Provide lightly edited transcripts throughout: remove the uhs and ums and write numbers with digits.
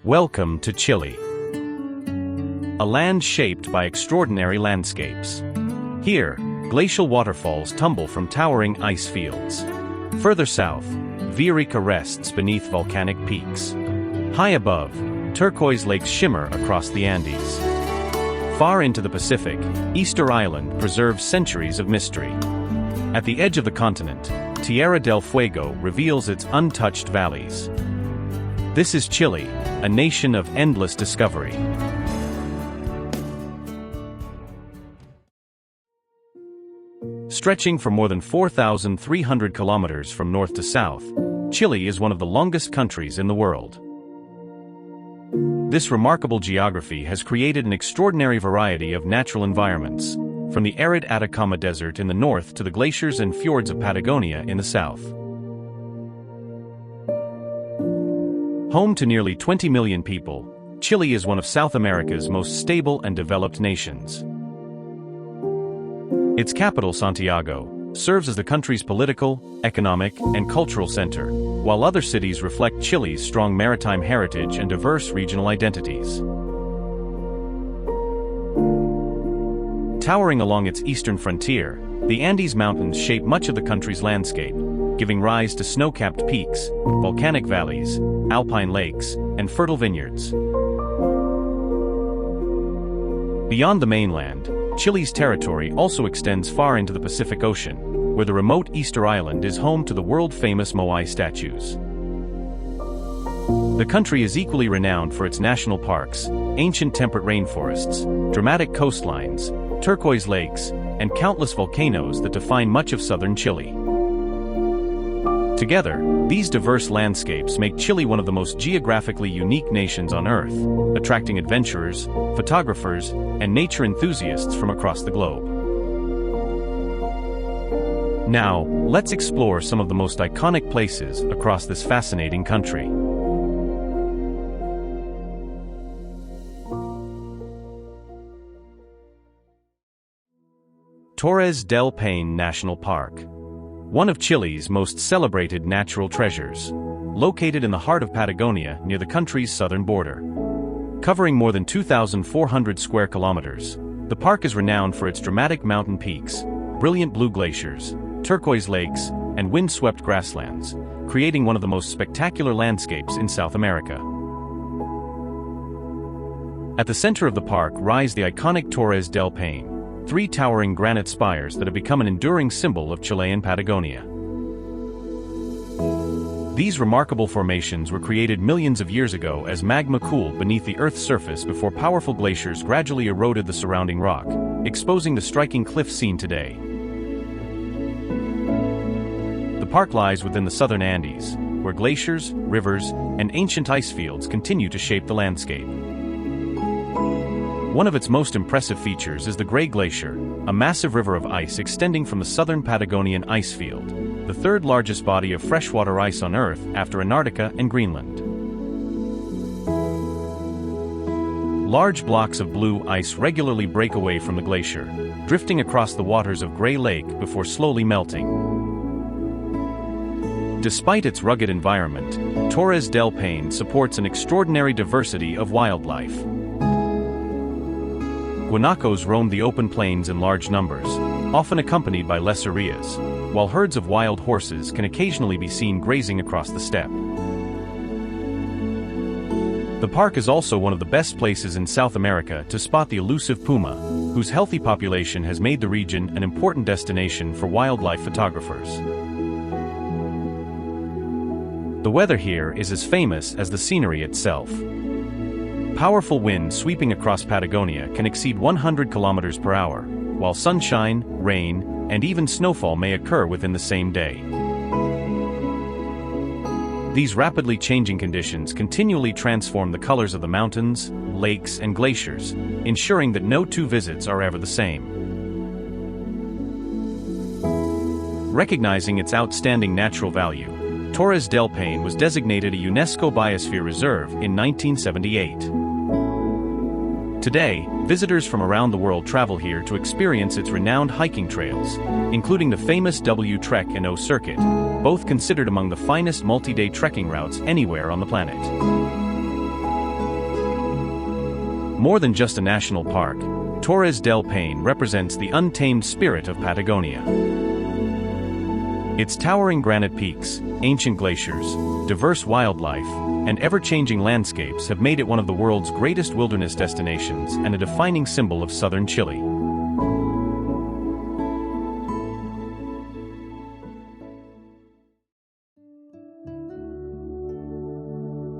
Welcome to Chile, a land shaped by extraordinary landscapes. Here, glacial waterfalls tumble from towering ice fields. Further south, Villarrica rests beneath volcanic peaks. High above, turquoise lakes shimmer across the Andes. Far into the Pacific, Easter Island preserves centuries of mystery. At the edge of the continent, Tierra del Fuego reveals its untouched valleys. This is Chile, a nation of endless discovery. Stretching for more than 4,300 kilometers from north to south, Chile is one of the longest countries in the world. This remarkable geography has created an extraordinary variety of natural environments, from the arid Atacama Desert in the north to the glaciers and fjords of Patagonia in the south. Home to nearly 20 million people, Chile is one of South America's most stable and developed nations. Its capital, Santiago, serves as the country's political, economic, and cultural center, while other cities reflect Chile's strong maritime heritage and diverse regional identities. Towering along its eastern frontier, the Andes Mountains shape much of the country's landscape, giving rise to snow-capped peaks, volcanic valleys, alpine lakes, and fertile vineyards. Beyond the mainland, Chile's territory also extends far into the Pacific Ocean, where the remote Easter Island is home to the world-famous Moai statues. The country is equally renowned for its national parks, ancient temperate rainforests, dramatic coastlines, turquoise lakes, and countless volcanoes that define much of southern Chile. Together, these diverse landscapes make Chile one of the most geographically unique nations on Earth, attracting adventurers, photographers, and nature enthusiasts from across the globe. Now, let's explore some of the most iconic places across this fascinating country. Torres del Paine National Park, one of Chile's most celebrated natural treasures, located in the heart of Patagonia near the country's southern border. Covering more than 2,400 square kilometers, the park is renowned for its dramatic mountain peaks, brilliant blue glaciers, turquoise lakes, and wind-swept grasslands, creating one of the most spectacular landscapes in South America. At the center of the park rise the iconic Torres del Paine, three towering granite spires that have become an enduring symbol of Chilean Patagonia. These remarkable formations were created millions of years ago as magma cooled beneath the Earth's surface before powerful glaciers gradually eroded the surrounding rock, exposing the striking cliff seen today. The park lies within the southern Andes, where glaciers, rivers, and ancient ice fields continue to shape the landscape. One of its most impressive features is the Gray Glacier, a massive river of ice extending from the southern Patagonian ice field, the third largest body of freshwater ice on Earth after Antarctica and Greenland. Large blocks of blue ice regularly break away from the glacier, drifting across the waters of Gray Lake before slowly melting. Despite its rugged environment, Torres del Paine supports an extraordinary diversity of wildlife. Guanacos roam the open plains in large numbers, often accompanied by lesserías, while herds of wild horses can occasionally be seen grazing across the steppe. The park is also one of the best places in South America to spot the elusive puma, whose healthy population has made the region an important destination for wildlife photographers. The weather here is as famous as the scenery itself. Powerful winds sweeping across Patagonia can exceed 100 kilometers per hour, while sunshine, rain, and even snowfall may occur within the same day. These rapidly changing conditions continually transform the colors of the mountains, lakes, and glaciers, ensuring that no two visits are ever the same. Recognizing its outstanding natural value, Torres del Paine was designated a UNESCO Biosphere Reserve in 1978. Today, visitors from around the world travel here to experience its renowned hiking trails, including the famous W Trek and O Circuit, both considered among the finest multi-day trekking routes anywhere on the planet. More than just a national park, Torres del Paine represents the untamed spirit of Patagonia. Its towering granite peaks, ancient glaciers, diverse wildlife, and ever-changing landscapes have made it one of the world's greatest wilderness destinations and a defining symbol of southern Chile.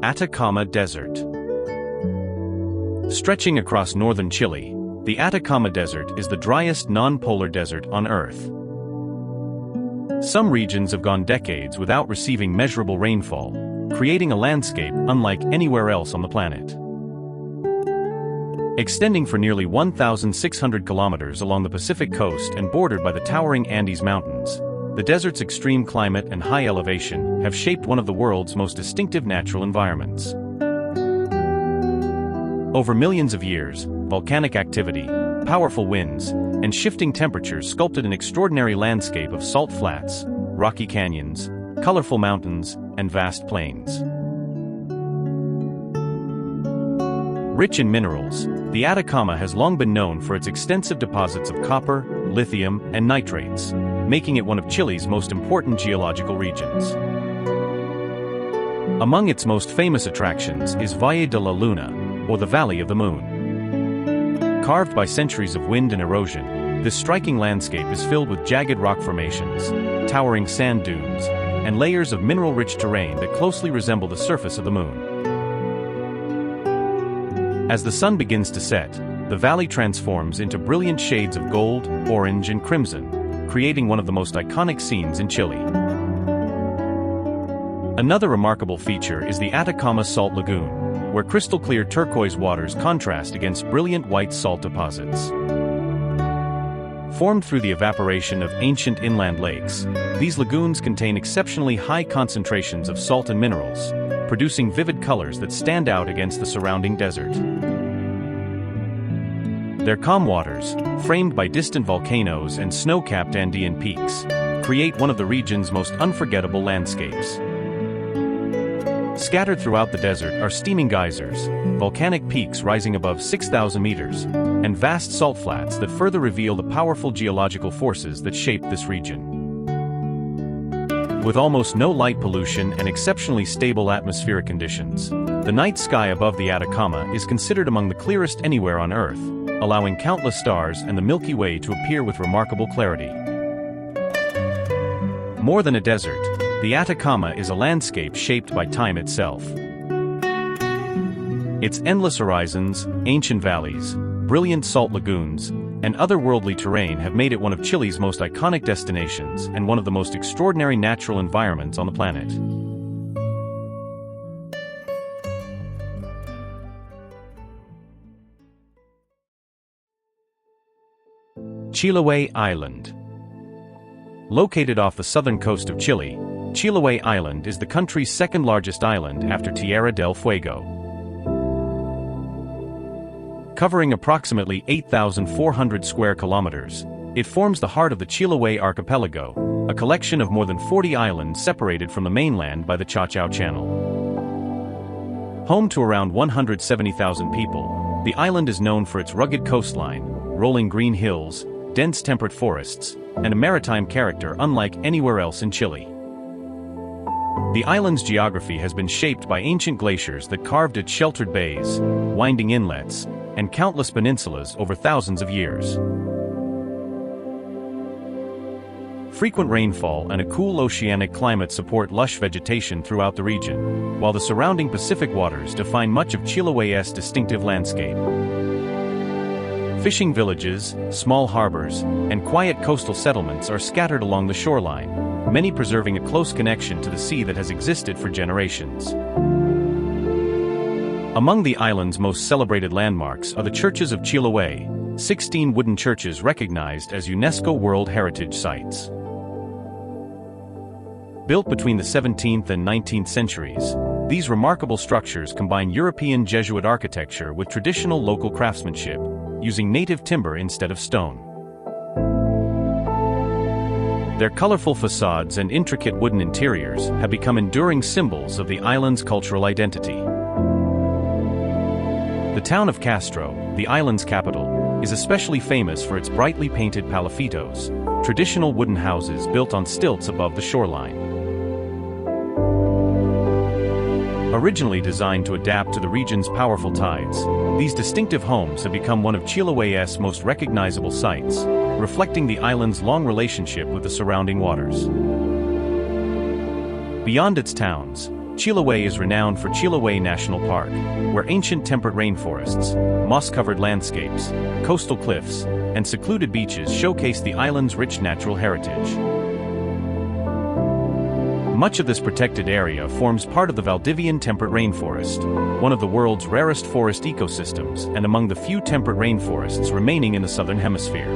Atacama Desert. Stretching across northern Chile, the Atacama Desert is the driest non-polar desert on Earth. Some regions have gone decades without receiving measurable rainfall, creating a landscape unlike anywhere else on the planet. Extending for nearly 1,600 kilometers along the Pacific coast and bordered by the towering Andes Mountains, the desert's extreme climate and high elevation have shaped one of the world's most distinctive natural environments. Over millions of years, volcanic activity, powerful winds, and shifting temperatures sculpted an extraordinary landscape of salt flats, rocky canyons, colorful mountains, and vast plains. Rich in minerals, the Atacama has long been known for its extensive deposits of copper, lithium, and nitrates, making it one of Chile's most important geological regions. Among its most famous attractions is Valle de la Luna, or the Valley of the Moon. Carved by centuries of wind and erosion, this striking landscape is filled with jagged rock formations, towering sand dunes, and layers of mineral-rich terrain that closely resemble the surface of the moon. As the sun begins to set, the valley transforms into brilliant shades of gold, orange, and crimson, creating one of the most iconic scenes in Chile. Another remarkable feature is the Atacama Salt Lagoon, where crystal-clear turquoise waters contrast against brilliant white salt deposits. Formed through the evaporation of ancient inland lakes, these lagoons contain exceptionally high concentrations of salt and minerals, producing vivid colors that stand out against the surrounding desert. Their calm waters, framed by distant volcanoes and snow-capped Andean peaks, create one of the region's most unforgettable landscapes. Scattered throughout the desert are steaming geysers, volcanic peaks rising above 6,000 meters, and vast salt flats that further reveal the powerful geological forces that shape this region. With almost no light pollution and exceptionally stable atmospheric conditions, the night sky above the Atacama is considered among the clearest anywhere on Earth, allowing countless stars and the Milky Way to appear with remarkable clarity. More than a desert, the Atacama is a landscape shaped by time itself. Its endless horizons, ancient valleys, brilliant salt lagoons, and otherworldly terrain have made it one of Chile's most iconic destinations and one of the most extraordinary natural environments on the planet. Chiloé Island. Located off the southern coast of Chile, Chiloé Island is the country's second-largest island after Tierra del Fuego. Covering approximately 8,400 square kilometers, it forms the heart of the Chiloé archipelago, a collection of more than 40 islands separated from the mainland by the Chao Channel. Home to around 170,000 people, the island is known for its rugged coastline, rolling green hills, dense temperate forests, and a maritime character unlike anywhere else in Chile. The island's geography has been shaped by ancient glaciers that carved its sheltered bays, winding inlets, and countless peninsulas over thousands of years. Frequent rainfall and a cool oceanic climate support lush vegetation throughout the region, while the surrounding Pacific waters define much of Chiloé's distinctive landscape. Fishing villages, small harbors, and quiet coastal settlements are scattered along the shoreline, many preserving a close connection to the sea that has existed for generations. Among the island's most celebrated landmarks are the churches of Chiloé, 16 wooden churches recognized as UNESCO World Heritage Sites. Built between the 17th and 19th centuries, these remarkable structures combine European Jesuit architecture with traditional local craftsmanship, using native timber instead of stone. Their colorful facades and intricate wooden interiors have become enduring symbols of the island's cultural identity. The town of Castro, the island's capital, is especially famous for its brightly painted palafitos, traditional wooden houses built on stilts above the shoreline. Originally designed to adapt to the region's powerful tides, these distinctive homes have become one of Chiloé's most recognizable sights, reflecting the island's long relationship with the surrounding waters. Beyond its towns, Chiloé is renowned for Chiloé National Park, where ancient temperate rainforests, moss-covered landscapes, coastal cliffs, and secluded beaches showcase the island's rich natural heritage. Much of this protected area forms part of the Valdivian temperate rainforest, one of the world's rarest forest ecosystems and among the few temperate rainforests remaining in the southern hemisphere.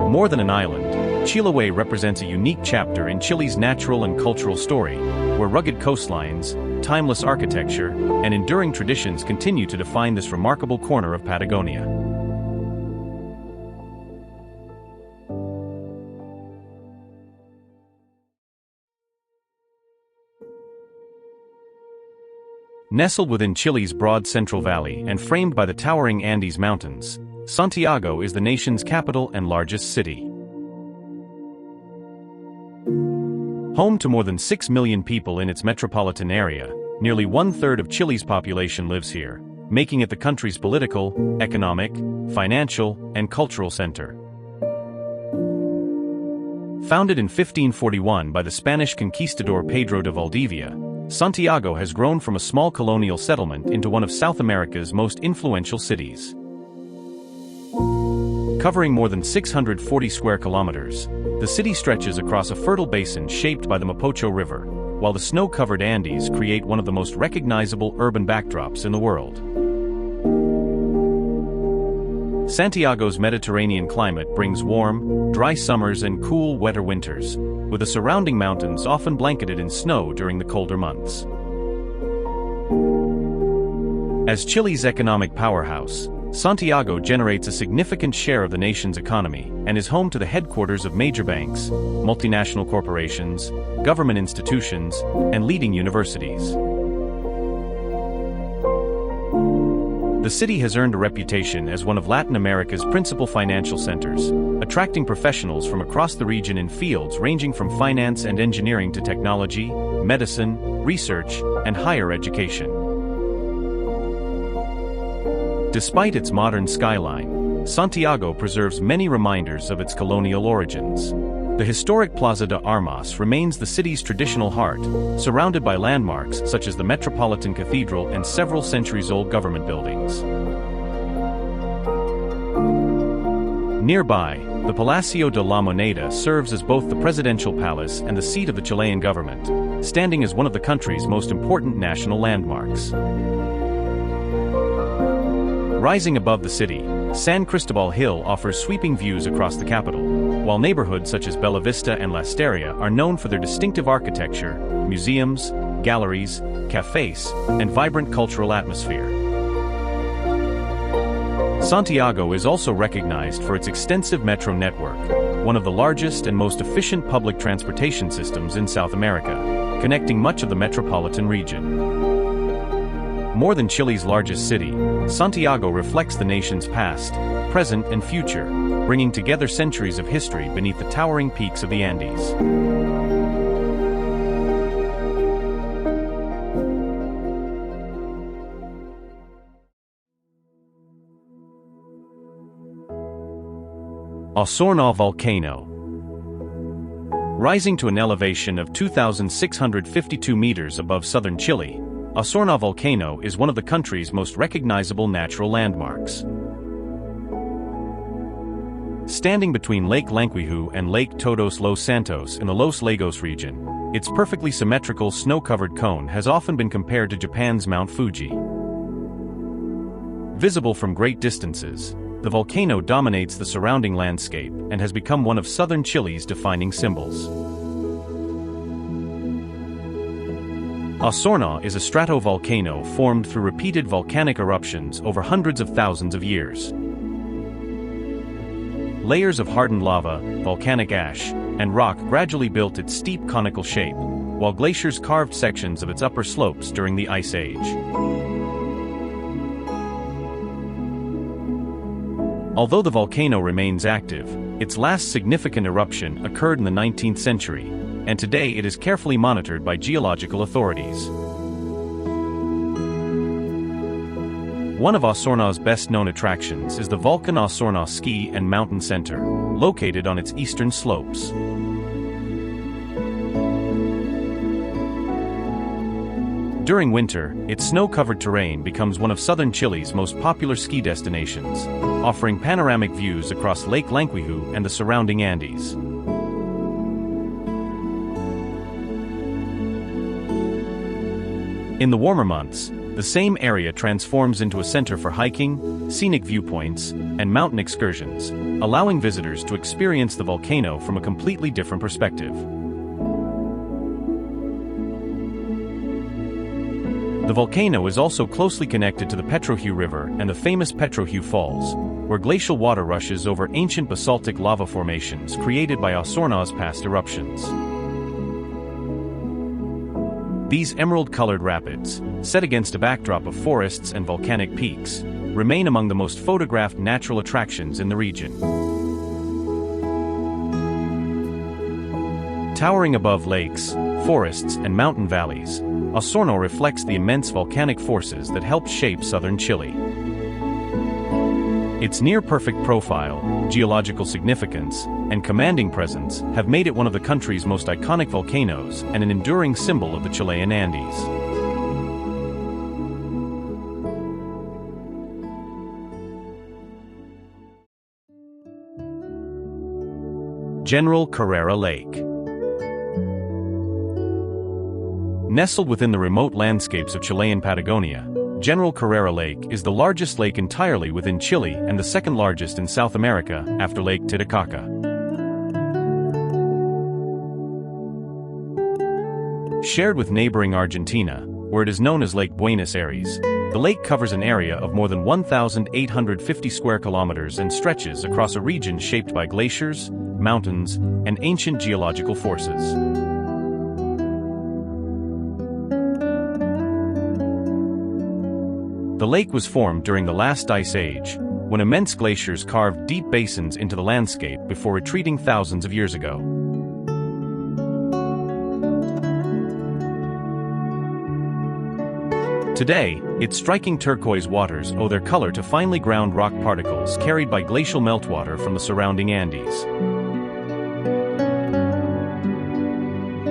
More than an island, Chiloé represents a unique chapter in Chile's natural and cultural story, where rugged coastlines, timeless architecture, and enduring traditions continue to define this remarkable corner of Patagonia. Nestled within Chile's broad Central Valley and framed by the towering Andes Mountains, Santiago is the nation's capital and largest city. Home to more than 6 million people in its metropolitan area, nearly one-third of Chile's population lives here, making it the country's political, economic, financial, and cultural center. Founded in 1541 by the Spanish conquistador Pedro de Valdivia, Santiago has grown from a small colonial settlement into one of South America's most influential cities. Covering more than 640 square kilometers, the city stretches across a fertile basin shaped by the Mapocho River, while the snow-covered Andes create one of the most recognizable urban backdrops in the world. Santiago's Mediterranean climate brings warm, dry summers and cool, wetter winters, with the surrounding mountains often blanketed in snow during the colder months. As Chile's economic powerhouse, Santiago generates a significant share of the nation's economy and is home to the headquarters of major banks, multinational corporations, government institutions, and leading universities. The city has earned a reputation as one of Latin America's principal financial centers, attracting professionals from across the region in fields ranging from finance and engineering to technology, medicine, research, and higher education. Despite its modern skyline, Santiago preserves many reminders of its colonial origins. The historic Plaza de Armas remains the city's traditional heart, surrounded by landmarks such as the Metropolitan Cathedral and several centuries-old government buildings. Nearby, the Palacio de la Moneda serves as both the presidential palace and the seat of the Chilean government, standing as one of the country's most important national landmarks. Rising above the city, San Cristobal Hill offers sweeping views across the capital, while neighborhoods such as Bella Vista and La Esteria are known for their distinctive architecture, museums, galleries, cafes, and vibrant cultural atmosphere. Santiago is also recognized for its extensive metro network, one of the largest and most efficient public transportation systems in South America, connecting much of the metropolitan region. More than Chile's largest city, Santiago reflects the nation's past, present, and future, bringing together centuries of history beneath the towering peaks of the Andes. Osorno Volcano. Rising to an elevation of 2,652 meters above southern Chile, Osorno Volcano is one of the country's most recognizable natural landmarks. Standing between Lake Lanquihu and Lake Todos Los Santos in the Los Lagos region, its perfectly symmetrical snow-covered cone has often been compared to Japan's Mount Fuji. Visible from great distances, the volcano dominates the surrounding landscape and has become one of southern Chile's defining symbols. Osorno is a stratovolcano formed through repeated volcanic eruptions over hundreds of thousands of years. Layers of hardened lava, volcanic ash, and rock gradually built its steep conical shape, while glaciers carved sections of its upper slopes during the Ice Age. Although the volcano remains active, its last significant eruption occurred in the 19th century, and today it is carefully monitored by geological authorities. One of Osorno's best-known attractions is the Volcan Osorno Ski and Mountain Center, located on its eastern slopes. During winter, its snow-covered terrain becomes one of southern Chile's most popular ski destinations, offering panoramic views across Lake Lanquihu and the surrounding Andes. In the warmer months, the same area transforms into a center for hiking, scenic viewpoints, and mountain excursions, allowing visitors to experience the volcano from a completely different perspective. The volcano is also closely connected to the Petrohue River and the famous Petrohue Falls, where glacial water rushes over ancient basaltic lava formations created by Osorno's past eruptions. These emerald-colored rapids, set against a backdrop of forests and volcanic peaks, remain among the most photographed natural attractions in the region. Towering above lakes, forests, and mountain valleys, Osorno reflects the immense volcanic forces that helped shape southern Chile. Its near-perfect profile, geological significance, and commanding presence have made it one of the country's most iconic volcanoes and an enduring symbol of the Chilean Andes. General Carrera Lake. Nestled within the remote landscapes of Chilean Patagonia, General Carrera Lake is the largest lake entirely within Chile and the second largest in South America after Lake Titicaca. Shared with neighboring Argentina, where it is known as Lake Buenos Aires, the lake covers an area of more than 1,850 square kilometers and stretches across a region shaped by glaciers, mountains, and ancient geological forces. The lake was formed during the last ice age, when immense glaciers carved deep basins into the landscape before retreating thousands of years ago. Today, its striking turquoise waters owe their color to finely ground rock particles carried by glacial meltwater from the surrounding Andes.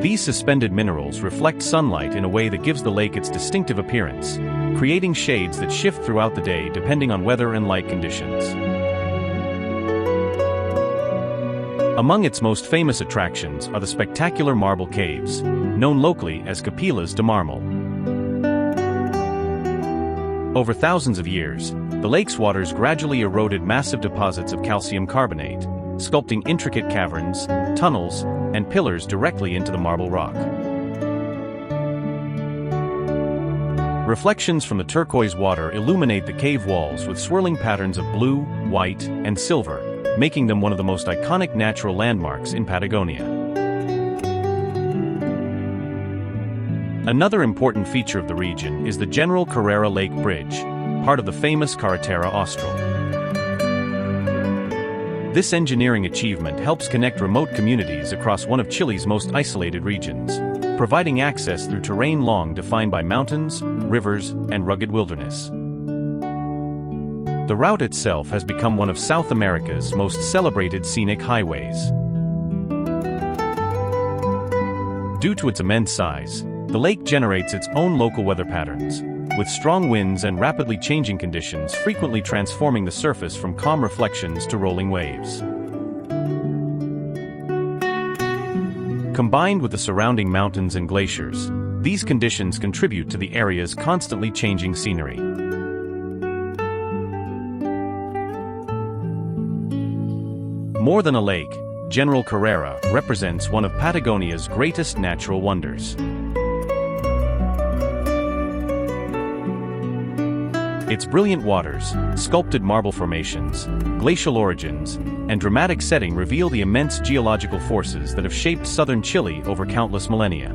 These suspended minerals reflect sunlight in a way that gives the lake its distinctive appearance, creating shades that shift throughout the day depending on weather and light conditions. Among its most famous attractions are the spectacular marble caves, known locally as Capillas de Marmol. Over thousands of years, the lake's waters gradually eroded massive deposits of calcium carbonate, sculpting intricate caverns, tunnels, and pillars directly into the marble rock. Reflections from the turquoise water illuminate the cave walls with swirling patterns of blue, white, and silver, making them one of the most iconic natural landmarks in Patagonia. Another important feature of the region is the General Carrera Lake Bridge, part of the famous Carretera Austral. This engineering achievement helps connect remote communities across one of Chile's most isolated regions, providing access through terrain long defined by mountains, rivers, and rugged wilderness. The route itself has become one of South America's most celebrated scenic highways. Due to its immense size, the lake generates its own local weather patterns, with strong winds and rapidly changing conditions frequently transforming the surface from calm reflections to rolling waves. Combined with the surrounding mountains and glaciers, these conditions contribute to the area's constantly changing scenery. More than a lake, General Carrera represents one of Patagonia's greatest natural wonders. Its brilliant waters, sculpted marble formations, glacial origins, and dramatic setting reveal the immense geological forces that have shaped southern Chile over countless millennia.